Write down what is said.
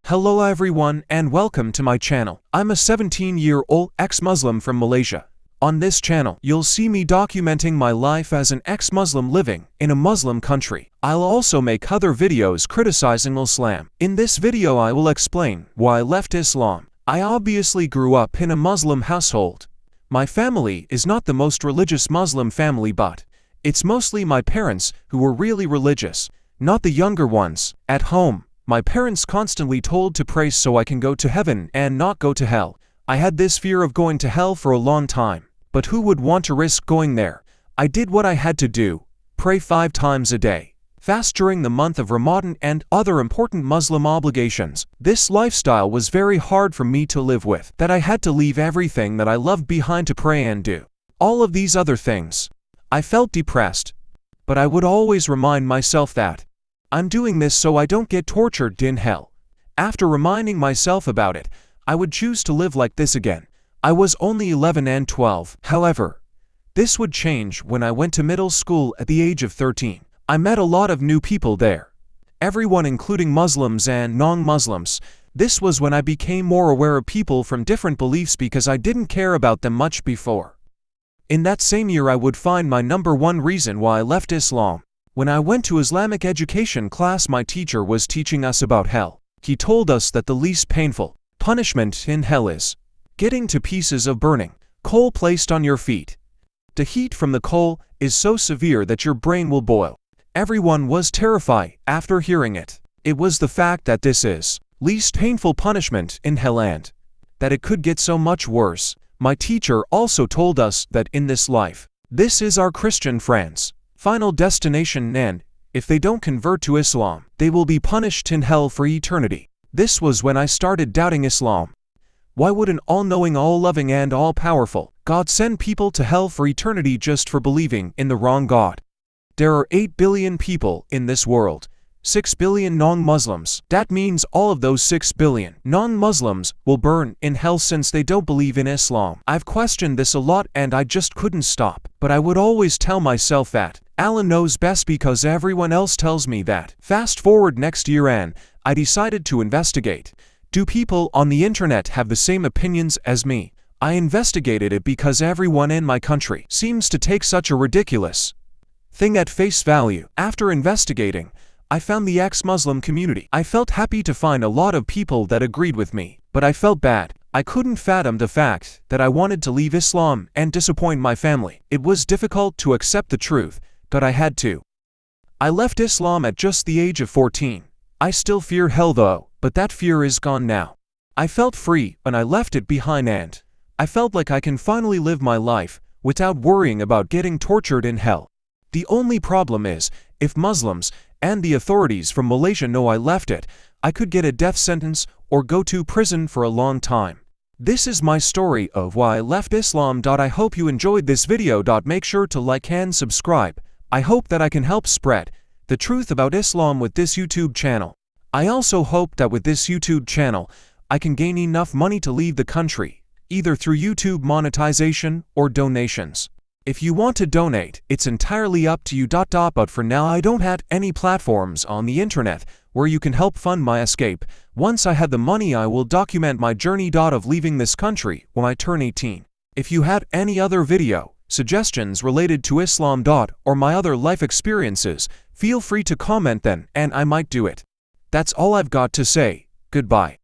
Hello everyone and welcome to my channel. I'm a 17-year-old ex-Muslim from Malaysia. On this channel, you'll see me documenting my life as an ex-Muslim living in a Muslim country. I'll also make other videos criticizing Islam. In this video I will explain why I left Islam. I obviously grew up in a Muslim household. My family is not the most religious Muslim family, but it's mostly my parents who were really religious, not the younger ones. At home, my parents constantly told to pray so I can go to heaven and not go to hell. I had this fear of going to hell for a long time, but who would want to risk going there? I did what I had to do, pray 5 times a day, fast during the month of Ramadan and other important Muslim obligations. This lifestyle was very hard for me to live with, that I had to leave everything that I loved behind to pray and do all of these other things. I felt depressed, but I would always remind myself that I'm doing this so I don't get tortured in hell. After reminding myself about it, I would choose to live like this again. I was only 11 and 12. However, this would change when I went to middle school at the age of 13. I met a lot of new people there, everyone including Muslims and non-Muslims. This was when I became more aware of people from different beliefs because I didn't care about them much before. In that same year I would find my number one reason why I left Islam. When I went to Islamic education class, my teacher was teaching us about hell. He told us that the least painful punishment in hell is getting to pieces of burning coal placed on your feet. The heat from the coal is so severe that your brain will boil. Everyone was terrified after hearing it. It was the fact that this is least painful punishment in hell and that it could get so much worse. My teacher also told us that in this life, this is our Christian friends' final destination, and if they don't convert to Islam, they will be punished in hell for eternity. This was when I started doubting Islam. Why would an all-knowing, all-loving, and all-powerful God send people to hell for eternity just for believing in the wrong God? There are 8 billion people in this world, 6 billion non-Muslims. That means all of those 6 billion non-Muslims will burn in hell since they don't believe in Islam. I've questioned this a lot and I just couldn't stop. But I would always tell myself that Allah knows best because everyone else tells me that. Fast forward next year and I decided to investigate. Do people on the internet have the same opinions as me? I investigated it because everyone in my country seems to take such a ridiculous thing at face value. After investigating, I found the ex-Muslim community. I felt happy to find a lot of people that agreed with me, but I felt bad. I couldn't fathom the fact that I wanted to leave Islam and disappoint my family. It was difficult to accept the truth, but I had to. I left Islam at just the age of 14. I still fear hell though, but that fear is gone now. I felt free when I left it behind and I felt like I can finally live my life without worrying about getting tortured in hell. The only problem is, if Muslims and the authorities from Malaysia know I left it, I could get a death sentence or go to prison for a long time. This is my story of why I left Islam. I hope you enjoyed this video. Make sure to like and subscribe. I hope that I can help spread the truth about Islam with this YouTube channel. I also hope that with this YouTube channel, I can gain enough money to leave the country, either through YouTube monetization or donations. If you want to donate, it's entirely up to you. But for now I don't have any platforms on the internet where you can help fund my escape. Once I have the money I will document my journey of leaving this country when I turn 18. If you had any other video suggestions related to Islam or my other life experiences, feel free to comment then and I might do it. That's all I've got to say. Goodbye.